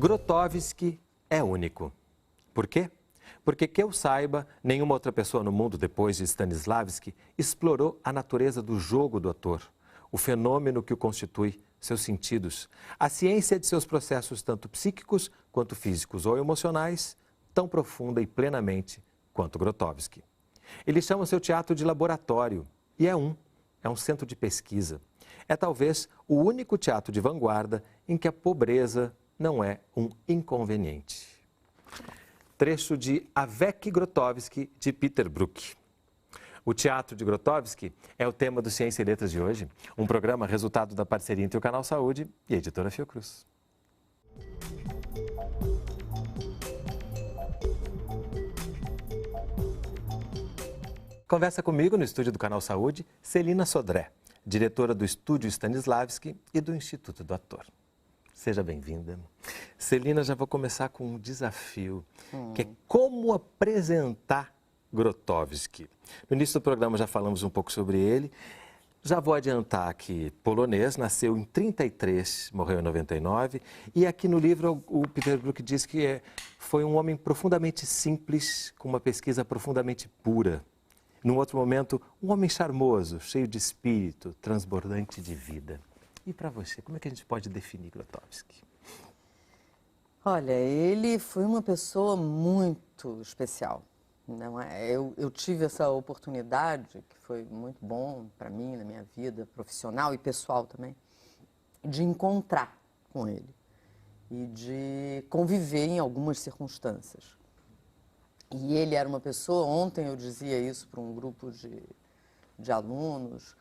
Grotowski é único. Por quê? Porque, que eu saiba, nenhuma outra pessoa no mundo, depois de Stanislavski, explorou a natureza do jogo do ator, o fenômeno que o constitui, seus sentidos, a ciência de seus processos tanto psíquicos quanto físicos ou emocionais, tão profunda e plenamente quanto Grotowski. Ele chama seu teatro de laboratório e é um centro de pesquisa. É talvez o único teatro de vanguarda em que a pobreza não é um inconveniente. Trecho de Avec Grotowski, de Peter Brook. O teatro de Grotowski é o tema do Ciência e Letras de hoje, um programa resultado da parceria entre o Canal Saúde e a editora Fiocruz. Conversa comigo no estúdio do Canal Saúde, Celina Sodré, diretora do Estúdio Stanislavski e do Instituto do Ator. Seja bem-vinda. Celina, já vou começar com um desafio, que é como apresentar Grotowski. No início do programa já falamos um pouco sobre ele. Já vou adiantar que polonês, nasceu em 33, morreu em 99. E aqui no livro o Peter Brook diz que foi um homem profundamente simples, com uma pesquisa profundamente pura. Num outro momento, um homem charmoso, cheio de espírito, transbordante de vida. E para você, como é que a gente pode definir Grotowski? Olha, ele foi uma pessoa muito especial. Não é? Eu tive essa oportunidade, que foi muito bom para mim, na minha vida profissional e pessoal também, de encontrar com ele e de conviver em algumas circunstâncias. E ele era uma pessoa, ontem eu dizia isso para um grupo de alunos,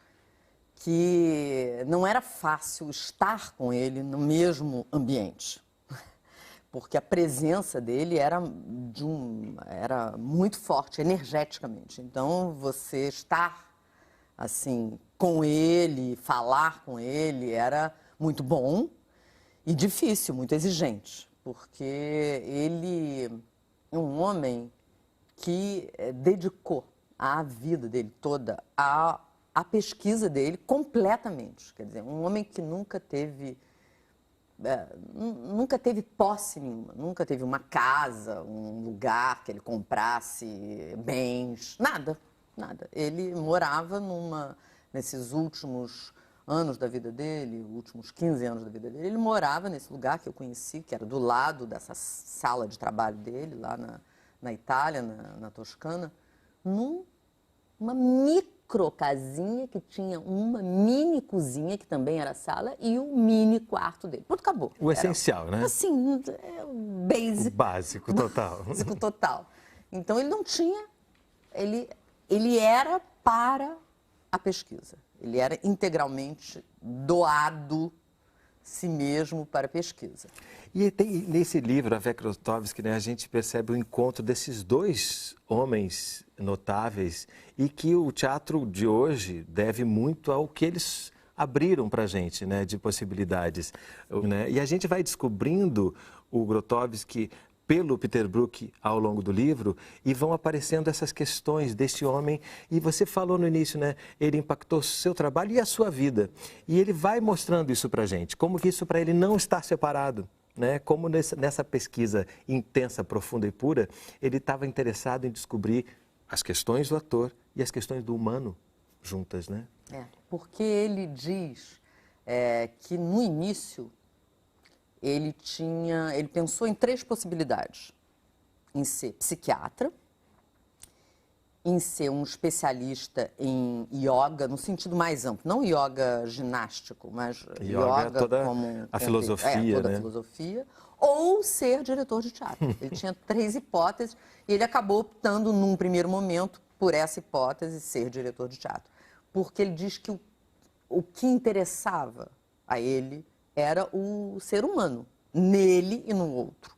que não era fácil estar com ele no mesmo ambiente, porque a presença dele era muito forte, energeticamente. Então, você estar assim com ele, falar com ele, era muito bom e difícil, muito exigente, porque ele é um homem que dedicou a vida dele toda a pesquisa dele completamente. Quer dizer, um homem que nunca teve posse nenhuma, nunca teve uma casa, um lugar que ele comprasse, bens, nada. Ele morava nesses últimos anos da vida dele, últimos 15 anos da vida dele, ele morava nesse lugar que eu conheci, que era do lado dessa sala de trabalho dele, lá na Itália, na Toscana, numa microcasinha que tinha uma mini cozinha, que também era sala, e o mini quarto dele. Pronto, acabou. O essencial, né? Assim, o basic. O básico total. Básico total. Então, ele não tinha... Ele era para a pesquisa. Ele era integralmente doado si mesmo para a pesquisa. E tem, nesse livro, Avec Grotowski, né, a gente percebe o encontro desses dois homens notáveis e que o teatro de hoje deve muito ao que eles abriram para a gente, né, de possibilidades. Né? E a gente vai descobrindo o Grotowski pelo Peter Brook ao longo do livro e vão aparecendo essas questões deste homem. E você falou no início, né? Ele impactou o seu trabalho e a sua vida. E ele vai mostrando isso para a gente, como que isso para ele não está separado. Né? Como nessa pesquisa intensa, profunda e pura, ele estava interessado em descobrir as questões do ator e as questões do humano juntas, né? Porque ele diz que no início ele pensou em 3 possibilidades: em ser psiquiatra, em ser um especialista em yoga, no sentido mais amplo, não yoga ginástico, mas yoga toda como a filosofia, toda né? a filosofia, ou ser diretor de teatro. Ele tinha 3 hipóteses e ele acabou optando, num primeiro momento, por essa hipótese, ser diretor de teatro. Porque ele diz que o que interessava a ele era o ser humano, nele e no outro.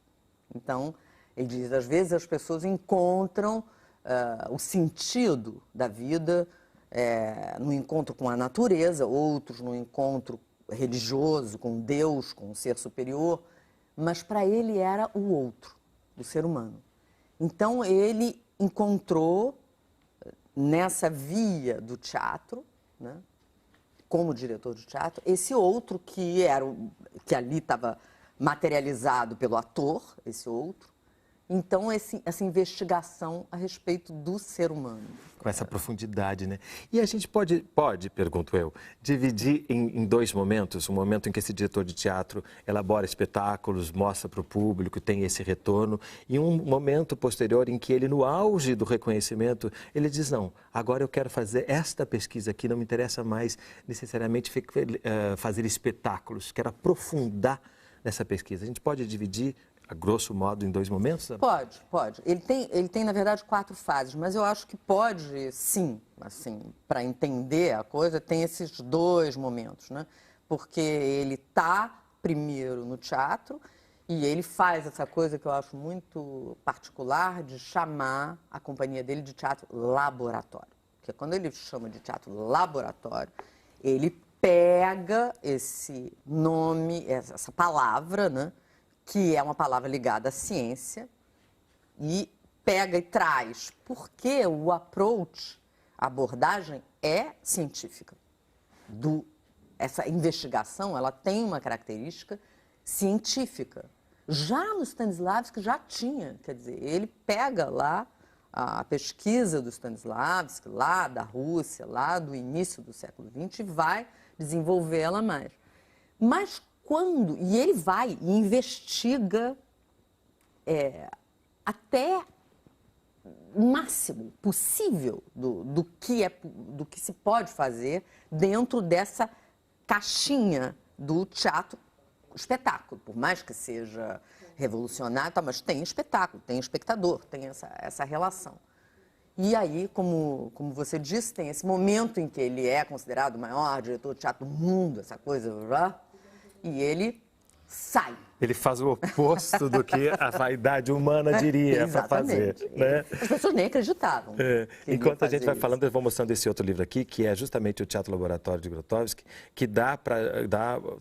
Então, ele diz, às vezes as pessoas encontram o sentido da vida no encontro com a natureza, outros no encontro religioso, com Deus, com um ser superior, mas para ele era o outro, o ser humano. Então, ele encontrou nessa via do teatro, né, como diretor de teatro, esse outro que ali estava materializado pelo ator, esse outro. Então, essa investigação a respeito do ser humano. Com essa profundidade, né? E a gente pode, pergunto eu, dividir em dois momentos. Um momento em que esse diretor de teatro elabora espetáculos, mostra para o público, tem esse retorno. E um momento posterior em que ele, no auge do reconhecimento, ele diz, não, agora eu quero fazer esta pesquisa aqui, não me interessa mais necessariamente fazer espetáculos, quero aprofundar nessa pesquisa. A gente pode dividir, a grosso modo, em dois momentos? Pode. Ele tem, na verdade, 4 fases, mas eu acho que pode, sim, assim, para entender a coisa, tem esses 2 momentos, né? Porque ele está primeiro no teatro e ele faz essa coisa que eu acho muito particular de chamar a companhia dele de teatro laboratório. Porque quando ele chama de teatro laboratório, ele pega esse nome, essa palavra, né? Que é uma palavra ligada à ciência, e pega e traz, porque o approach, a abordagem é científica. Essa investigação, ela tem uma característica científica. Já no Stanislavski já tinha, quer dizer, ele pega lá a pesquisa do Stanislavski, lá da Rússia, lá do início do século XX, e vai desenvolvê-la mais. Mas e ele vai e investiga até o máximo possível do que se pode fazer dentro dessa caixinha do teatro espetáculo, por mais que seja revolucionário, tá, mas tem espetáculo, tem espectador, tem essa relação. E aí, como você disse, tem esse momento em que ele é considerado o maior diretor de teatro do mundo, essa coisa, e ele sai. Ele faz o oposto do que a vaidade humana diria para fazer. Né? As pessoas nem acreditavam. Enquanto a gente vai falando, eu vou mostrando esse outro livro aqui, que é justamente o Teatro Laboratório de Grotowski, que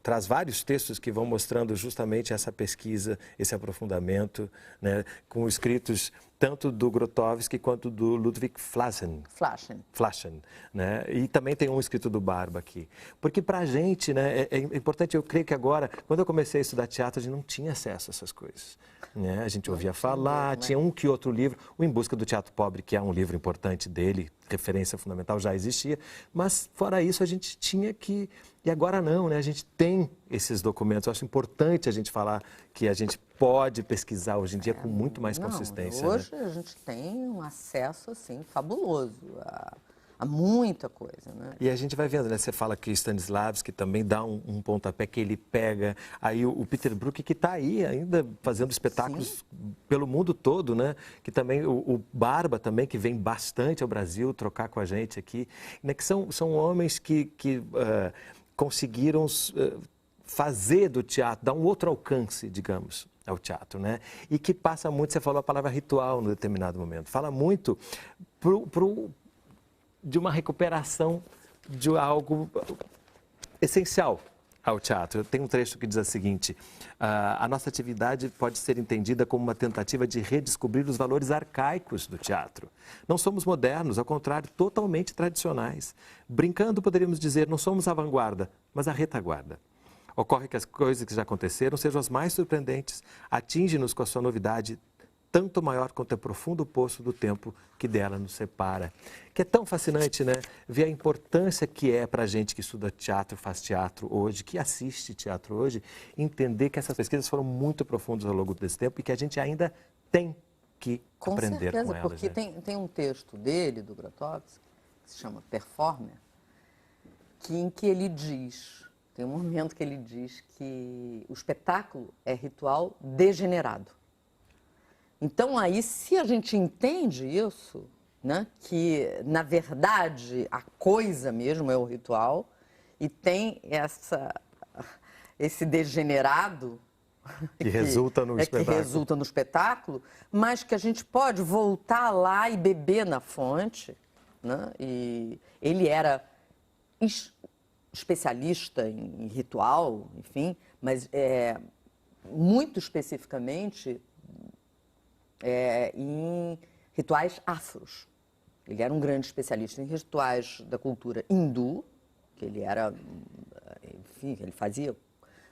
traz vários textos que vão mostrando justamente essa pesquisa, esse aprofundamento, né, com escritos tanto do Grotowski quanto do Ludwig Flaschen, né? E também tem um escrito do Barba aqui. Porque para a gente, né, é importante, eu creio que agora, quando eu comecei a estudar teatro, a gente não tinha acesso a essas coisas. Né? A gente ouvia falar, tinha um que outro livro, o Em Busca do Teatro Pobre, que é um livro importante dele, referência fundamental, já existia, mas fora isso a gente tinha que... E agora não, né? A gente tem esses documentos. Eu acho importante a gente falar que a gente pode pesquisar hoje em dia com muito mais consistência. Hoje, né? A gente tem um acesso assim, fabuloso a muita coisa. Né? E a gente vai vendo, né? Você fala que Stanislavski também dá um pontapé que ele pega. Aí o Peter Brook, que está aí ainda fazendo espetáculos pelo mundo todo, né? Que também o Barba também, que vem bastante ao Brasil trocar com a gente aqui. Né? Que são homens que conseguiram fazer do teatro, dar um outro alcance, digamos, ao teatro, né? E que passa muito, você falou a palavra ritual no determinado momento, fala muito de uma recuperação de algo essencial ao teatro. Tem um trecho que diz o seguinte: a nossa atividade pode ser entendida como uma tentativa de redescobrir os valores arcaicos do teatro. Não somos modernos, ao contrário, totalmente tradicionais. Brincando, poderíamos dizer, não somos a vanguarda, mas a retaguarda. Ocorre que as coisas que já aconteceram sejam as mais surpreendentes, atinge-nos com a sua novidade, tanto maior quanto é profundo o poço do tempo que dela nos separa. Que é tão fascinante, né? Ver a importância que é para a gente que estuda teatro, faz teatro hoje, que assiste teatro hoje, entender que essas pesquisas foram muito profundas ao longo desse tempo e que a gente ainda tem que aprender com elas. Porque tem um texto dele, do Grotowski, que se chama Performer, em que ele diz, tem um momento que ele diz que o espetáculo é ritual degenerado. Então, aí, se a gente entende isso, né, que, na verdade, a coisa mesmo é o ritual, e tem esse degenerado que resulta no espetáculo. Que resulta no espetáculo, mas que a gente pode voltar lá e beber na fonte, né? E ele era especialista em ritual, enfim, mas muito especificamente em rituais afros. Ele era um grande especialista em rituais da cultura hindu, que ele era, enfim, ele fazia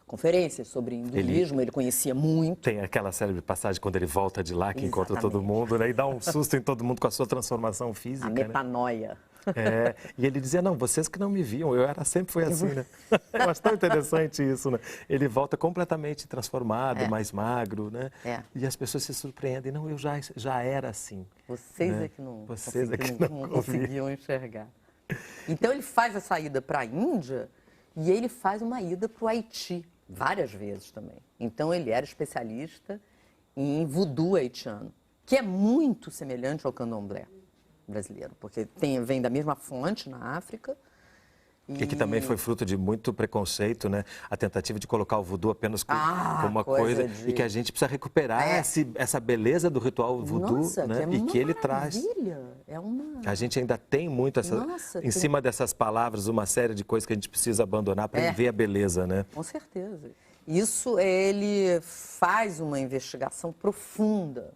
conferências sobre hinduísmo, ele conhecia muito. Tem aquela célebre passagem quando ele volta de lá, que encontra todo mundo, né? E dá um susto em todo mundo com a sua transformação física. A metanoia. Né? E ele dizia, não, vocês que não me viam, sempre fui assim, né? Eu acho tão interessante isso, né? Ele volta completamente transformado, mais magro, né? E as pessoas se surpreendem, não, eu já era assim. Vocês né? é que não, não conseguiam enxergar. Então ele faz a saída para a Índia e ele faz uma ida para o Haiti, várias vezes também. Então ele era especialista em voodoo haitiano, que é muito semelhante ao candomblé brasileiro, porque vem da mesma fonte na África. E que também foi fruto de muito preconceito, né? A tentativa de colocar o voodoo apenas como uma coisa e que a gente precisa recuperar essa beleza do ritual voodoo, Nossa, né? Que é e que ele traz. A gente ainda tem muito cima dessas palavras uma série de coisas que a gente precisa abandonar para ver a beleza, né? Com certeza. Isso ele faz uma investigação profunda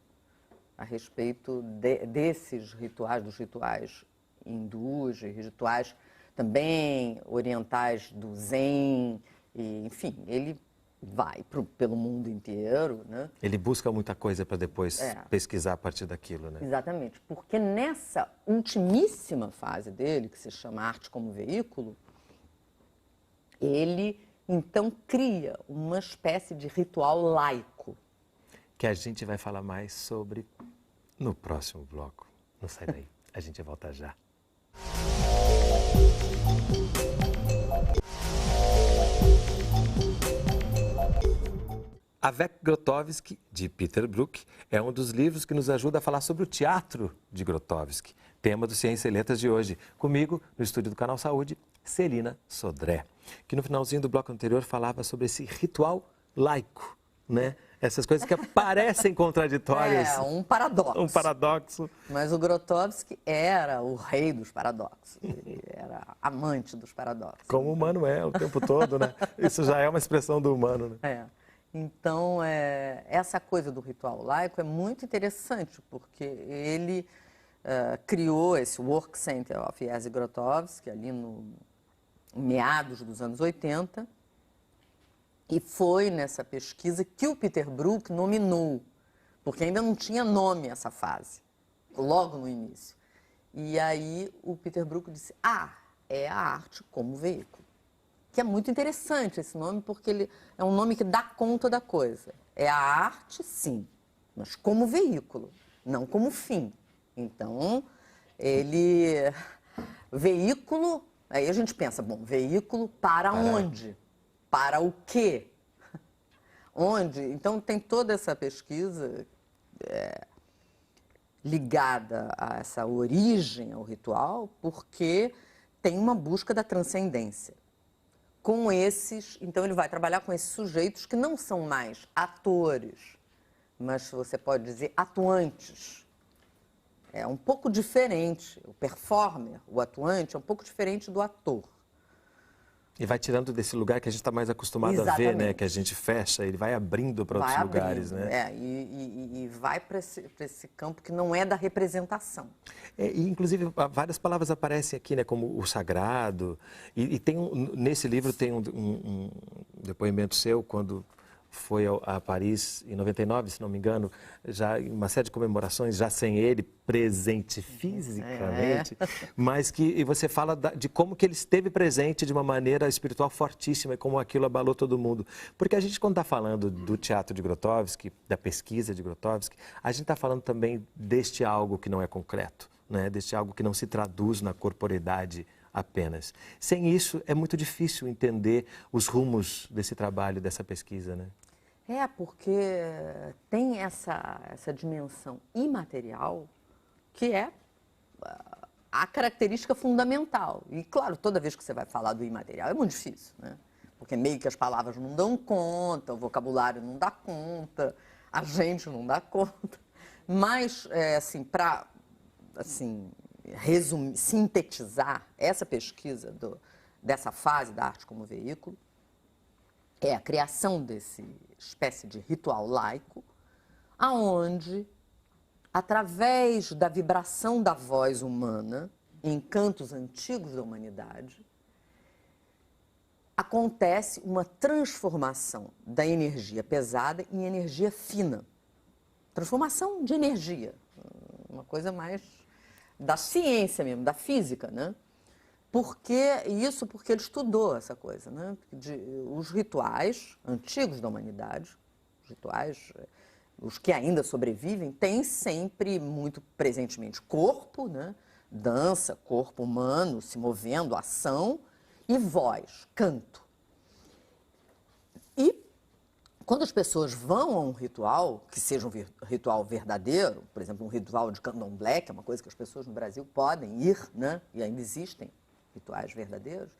a respeito desses rituais, dos rituais hindus, rituais também orientais do Zen, e, enfim, ele vai pelo mundo inteiro, né? Ele busca muita coisa para depois pesquisar a partir daquilo, né? Exatamente, porque nessa ultimíssima fase dele, que se chama Arte como Veículo, ele então cria uma espécie de ritual laico. Que a gente vai falar mais sobre no próximo bloco. Não sai daí, a gente volta já. Avec Grotowski, de Peter Brook, é um dos livros que nos ajuda a falar sobre o teatro de Grotowski, tema do Ciência e Letras de hoje. Comigo, no estúdio do Canal Saúde, Celina Sodré, que no finalzinho do bloco anterior falava sobre esse ritual laico, né? Essas coisas que parecem contraditórias. Um paradoxo. Um paradoxo. Mas o Grotowski era o rei dos paradoxos. Ele era amante dos paradoxos. Como o humano é o tempo todo, né? Isso já é uma expressão do humano, né? Então, essa coisa do ritual laico é muito interessante, porque ele criou esse Work Center of Jerzy Grotowski ali no meados dos anos 80, e foi nessa pesquisa que o Peter Brook nominou, porque ainda não tinha nome essa fase, logo no início. E aí o Peter Brook disse, é a arte como veículo. Que é muito interessante esse nome, porque ele é um nome que dá conta da coisa. É a arte, sim, mas como veículo, não como fim. Então, veículo, aí a gente pensa, bom, veículo para onde? Para o quê? Onde? Então, tem toda essa pesquisa ligada a essa origem ao ritual, porque tem uma busca da transcendência. Então ele vai trabalhar com esses sujeitos que não são mais atores, mas você pode dizer atuantes. É um pouco diferente, o performer, o atuante, é um pouco diferente do ator. E vai tirando desse lugar que a gente está mais acostumado a ver, né? Que a gente fecha, ele vai abrindo para outros lugares, né? E vai para esse campo que não é da representação. E, inclusive, várias palavras aparecem aqui, né? Como o sagrado. E tem nesse livro tem um depoimento seu, quando foi a Paris em 99, se não me engano, já em uma série de comemorações, já sem ele presente fisicamente, mas e você fala de como que ele esteve presente de uma maneira espiritual fortíssima e como aquilo abalou todo mundo. Porque a gente, quando está falando do teatro de Grotowski, da pesquisa de Grotowski, a gente está falando também deste algo que não é concreto, né? Deste algo que não se traduz na corporeidade apenas. Sem isso, é muito difícil entender os rumos desse trabalho, dessa pesquisa, né? Porque tem essa dimensão imaterial que é a característica fundamental. E, claro, toda vez que você vai falar do imaterial é muito difícil, né? Porque meio que as palavras não dão conta, o vocabulário não dá conta, a gente não dá conta. Mas, para sintetizar essa pesquisa dessa fase da arte como veículo, é a criação desse espécie de ritual laico, aonde, através da vibração da voz humana, em cantos antigos da humanidade, acontece uma transformação da energia pesada em energia fina. Transformação de energia, uma coisa mais da ciência mesmo, da física, né? Porque ele estudou essa coisa, né? Os rituais antigos da humanidade, os rituais, os que ainda sobrevivem, têm sempre, muito presentemente, corpo, né? Dança, corpo humano se movendo, ação, e voz, canto. E quando as pessoas vão a um ritual, que seja um ritual verdadeiro, por exemplo, um ritual de candomblé, que é uma coisa que as pessoas no Brasil podem ir, né? E ainda existem rituais verdadeiros,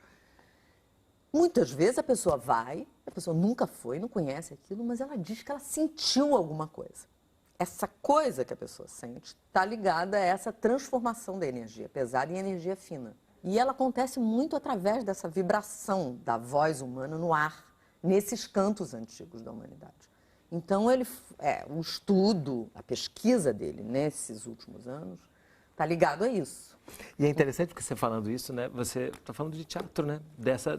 muitas vezes a pessoa vai, a pessoa nunca foi, não conhece aquilo, mas ela diz que ela sentiu alguma coisa. Essa coisa que a pessoa sente está ligada a essa transformação da energia pesada em energia fina. E ela acontece muito através dessa vibração da voz humana no ar, nesses cantos antigos da humanidade. Então, o estudo, a pesquisa dele nesses últimos anos está ligado a isso. E é interessante porque você falando isso, né? Você está falando de teatro, né?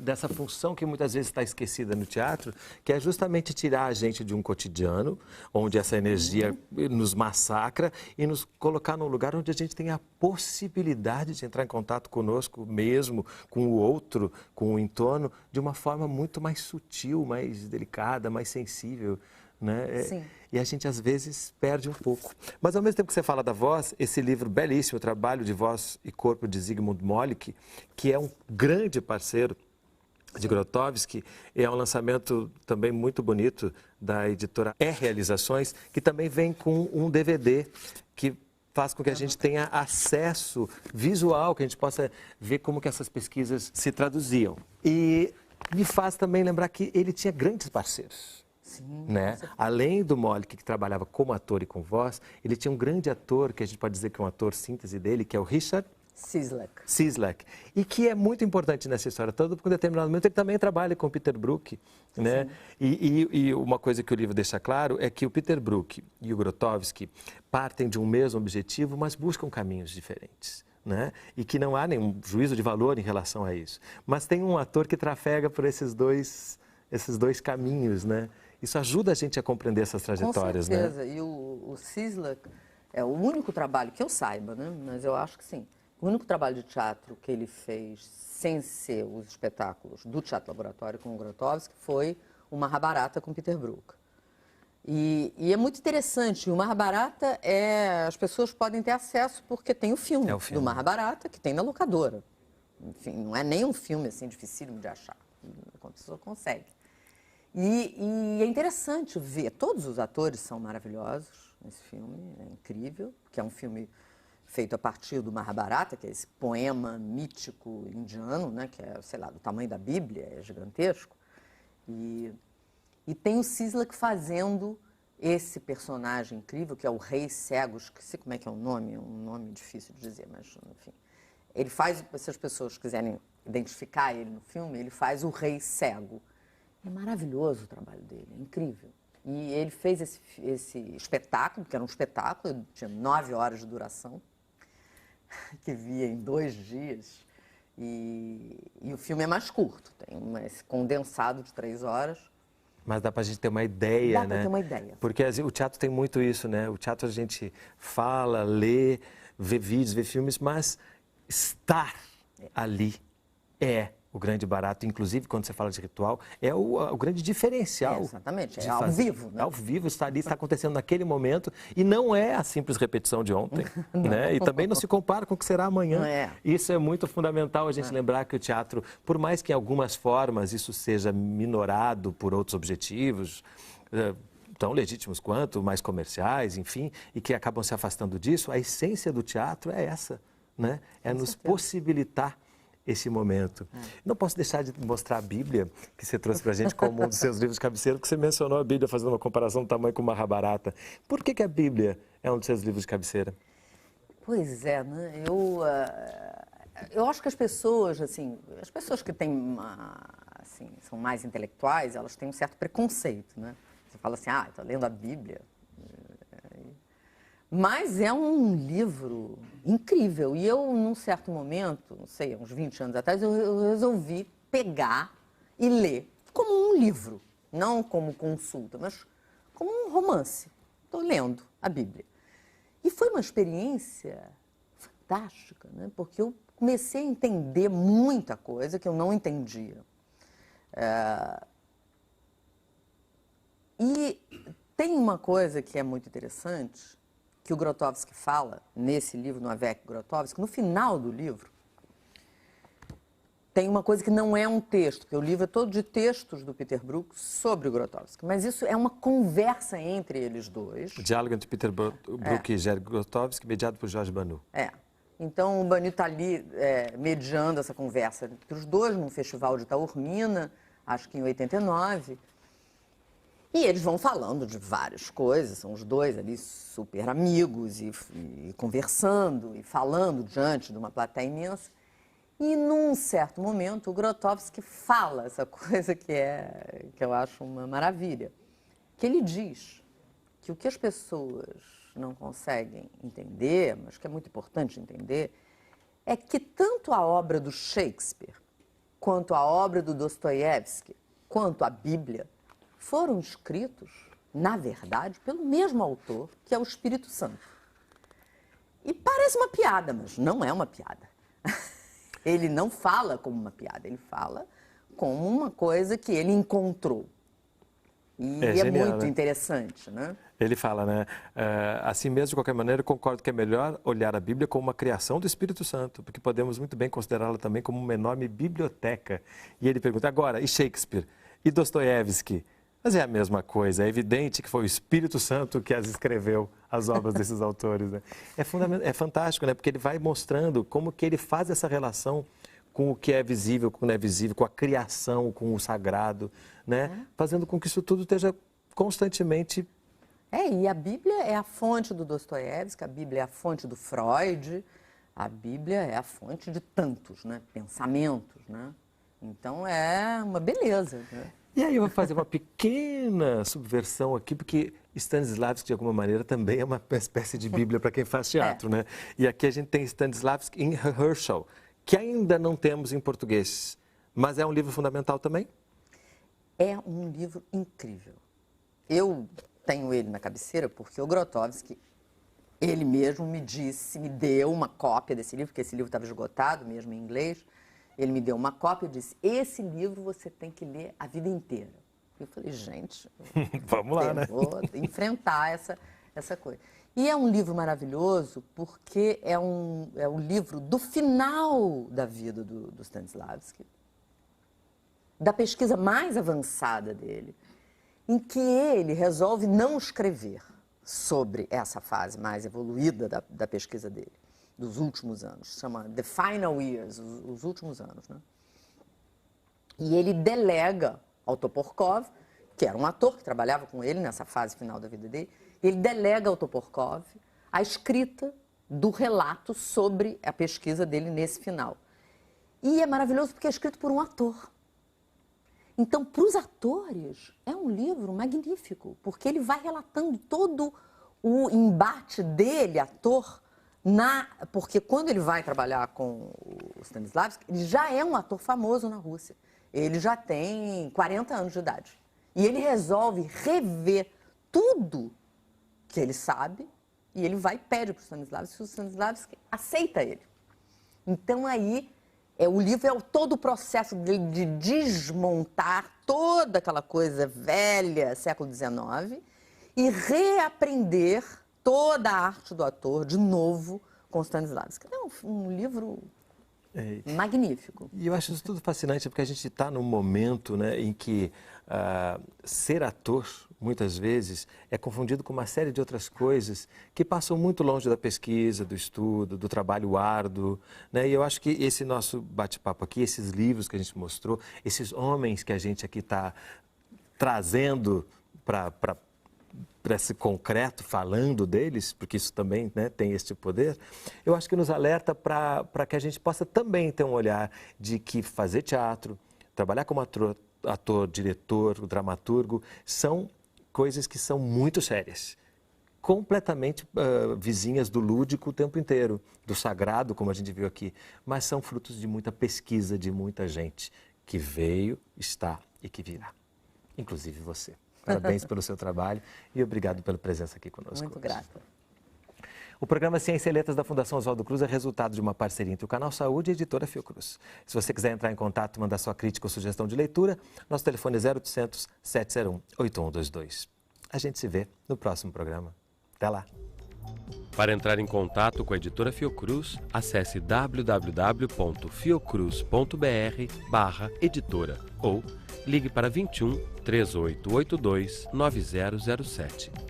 Dessa função que muitas vezes está esquecida no teatro, que é justamente tirar a gente de um cotidiano, onde essa energia nos massacra, e nos colocar num lugar onde a gente tem a possibilidade de entrar em contato conosco mesmo, com o outro, com o entorno, de uma forma muito mais sutil, mais delicada, mais sensível. Né? Sim. E a gente às vezes perde um pouco. Mas ao mesmo tempo que você fala da voz, esse livro belíssimo, o Trabalho de Voz e Corpo de Zygmunt Molik, que é um grande parceiro de Grotowski, é um lançamento também muito bonito da editora Realizações, que também vem com um DVD que faz com que a gente tenha acesso visual, que a gente possa ver como que essas pesquisas se traduziam. E me faz também lembrar que ele tinha grandes parceiros. Sim, né? Além do Molik, que trabalhava como ator e com voz, ele tinha um grande ator, que a gente pode dizer que é um ator síntese dele, que é o Richard Cislak. E que é muito importante nessa história toda, porque em determinado momento ele também trabalha com o Peter Brook. Né? E uma coisa que o livro deixa claro é que o Peter Brook e o Grotowski partem de um mesmo objetivo, mas buscam caminhos diferentes. Né? E que não há nenhum juízo de valor em relação a isso. Mas tem um ator que trafega por esses dois caminhos, né? Isso ajuda a gente a compreender essas trajetórias, né? Com certeza. E o Cislak é o único trabalho que eu saiba, né? Mas eu acho que sim. O único trabalho de teatro que ele fez sem ser os espetáculos do Teatro Laboratório com o Grotowski foi o Mahabharata com Peter Brook. E é muito interessante. O Mahabharata as pessoas podem ter acesso porque tem o filme do Mahabharata que tem na locadora. Enfim, não é nem um filme assim dificílimo de achar. A pessoa consegue. E é interessante ver, todos os atores são maravilhosos nesse filme, é incrível, que é um filme feito a partir do Mahabharata, que é esse poema mítico indiano, né, que é, sei lá, do tamanho da Bíblia, é gigantesco. E tem o Cislak fazendo esse personagem incrível, que é o Rei Cego, esqueci como é que é o nome, é um nome difícil de dizer, mas enfim. Ele faz, se as pessoas quiserem identificar ele no filme, ele faz o Rei Cego. É maravilhoso o trabalho dele, é incrível. E ele fez esse espetáculo, que era um espetáculo, tinha 9 horas de duração, que via em 2 dias. E o filme é mais curto, tem esse condensado de 3 horas. Mas dá para a gente ter uma ideia, né? Dá para ter uma ideia. Porque o teatro tem muito isso, né? O teatro a gente fala, lê, vê vídeos, vê filmes, mas estar ali é o grande barato, inclusive quando você fala de ritual, é o grande diferencial. Exatamente, é ao vivo. Né? Ao vivo, está ali, está acontecendo naquele momento e não é a simples repetição de ontem. Né? E também não se compara com o que será amanhã. Isso é muito fundamental a gente lembrar que o teatro, por mais que em algumas formas isso seja minorado por outros objetivos, tão legítimos quanto, mais comerciais, enfim, e que acabam se afastando disso, a essência do teatro é essa, né? É nos possibilitar esse momento. Não posso deixar de mostrar a Bíblia, que você trouxe para a gente como um dos seus livros de cabeceira, porque você mencionou a Bíblia fazendo uma comparação do tamanho com o Mahabharata. Por que a Bíblia é um dos seus livros de cabeceira? Pois é, né? Eu acho que as pessoas, assim, as pessoas que têm, assim, são mais intelectuais, elas têm um certo preconceito, né? Você fala assim, estou lendo a Bíblia. Mas é um livro incrível. E eu, num certo momento, não sei, uns 20 anos atrás, eu resolvi pegar e lê como um livro, não como consulta, mas como um romance. Estou lendo a Bíblia. E foi uma experiência fantástica, né? Porque eu comecei a entender muita coisa que eu não entendia. E tem uma coisa que é muito interessante, que o Grotowski fala nesse livro, no Avec Grotowski, no final do livro, tem uma coisa que não é um texto, porque o livro é todo de textos do Peter Brook sobre o Grotowski, mas isso é uma conversa entre eles dois. O diálogo entre Peter Brook e Jerry Grotowski, mediado por Jorge Banu. Então, o Banu está ali mediando essa conversa entre os dois, num festival de Taormina, acho que em 89. E eles vão falando de várias coisas, são os dois ali super amigos e conversando e falando diante de uma plateia imensa. E num certo momento o Grotowski fala essa coisa que eu acho uma maravilha, que ele diz que o que as pessoas não conseguem entender, mas que é muito importante entender, é que tanto a obra do Shakespeare, quanto a obra do Dostoiévski, quanto a Bíblia, foram escritos, na verdade, pelo mesmo autor, que é o Espírito Santo. E parece uma piada, mas não é uma piada. Ele não fala como uma piada, ele fala como uma coisa que ele encontrou. E é genial, muito né? interessante, né? Ele fala, né? Assim mesmo, de qualquer maneira, eu concordo que é melhor olhar a Bíblia como uma criação do Espírito Santo, porque podemos muito bem considerá-la também como uma enorme biblioteca. E ele pergunta, agora, e Shakespeare? E Dostoiévski? Mas é a mesma coisa, é evidente que foi o Espírito Santo que as escreveu, as obras desses autores. Né? É fantástico, né? Porque ele vai mostrando como que ele faz essa relação com o que é visível, com o que não é visível, com a criação, com o sagrado, né? Fazendo com que isso tudo esteja constantemente... E a Bíblia é a fonte do Dostoiévski, a Bíblia é a fonte do Freud, a Bíblia é a fonte de tantos, né? Pensamentos, né? Então é uma beleza, né? E aí eu vou fazer uma pequena subversão aqui, porque Stanislavski, de alguma maneira, também é uma espécie de Bíblia para quem faz teatro, né? E aqui a gente tem Stanislavski em Rehearsal, que ainda não temos em português, mas é um livro fundamental também? É um livro incrível. Eu tenho ele na cabeceira porque o Grotowski, ele mesmo me deu uma cópia desse livro, porque esse livro estava esgotado mesmo em inglês. Ele me deu uma cópia e disse, esse livro você tem que ler a vida inteira. Eu falei, gente, vamos lá, né? Vou enfrentar essa coisa. E é um livro maravilhoso porque é um livro do final da vida do Stanislavski, da pesquisa mais avançada dele, em que ele resolve não escrever sobre essa fase mais evoluída da pesquisa dele, dos últimos anos, chama The Final Years, os últimos anos, né? E ele delega ao Toporkov, que era um ator que trabalhava com ele nessa fase final da vida dele, ele delega ao Toporkov a escrita do relato sobre a pesquisa dele nesse final. E é maravilhoso porque é escrito por um ator. Então, para os atores, é um livro magnífico, porque ele vai relatando todo o embate dele, ator, porque quando ele vai trabalhar com o Stanislavski, ele já é um ator famoso na Rússia. Ele já tem 40 anos de idade. E ele resolve rever tudo que ele sabe e ele vai e pede para o Stanislavski, e o Stanislavski aceita ele. Então aí, o livro é todo o processo dele de desmontar toda aquela coisa velha, século XIX, e reaprender toda a arte do ator de novo com Stanislavski. É um livro magnífico. E eu acho isso tudo fascinante, porque a gente está num momento, né, em que ser ator, muitas vezes, é confundido com uma série de outras coisas que passam muito longe da pesquisa, do estudo, do trabalho árduo, né? E eu acho que esse nosso bate-papo aqui, esses livros que a gente mostrou, esses homens que a gente aqui está trazendo para esse concreto, falando deles, porque isso também, né, tem esse poder, eu acho que nos alerta para que a gente possa também ter um olhar de que fazer teatro, trabalhar como ator, diretor, dramaturgo, são coisas que são muito sérias, completamente vizinhas do lúdico o tempo inteiro, do sagrado, como a gente viu aqui, mas são frutos de muita pesquisa de muita gente que veio, está e que virá. Inclusive você. Parabéns pelo seu trabalho e obrigado pela presença aqui conosco. Muito grata. O programa Ciência e Letras da Fundação Oswaldo Cruz é resultado de uma parceria entre o Canal Saúde e a editora Fiocruz. Se você quiser entrar em contato, mandar sua crítica ou sugestão de leitura, nosso telefone é 0800 701 8122. A gente se vê no próximo programa. Até lá! Para entrar em contato com a editora Fiocruz, acesse www.fiocruz.br/editora ou ligue para 21 3882 9007.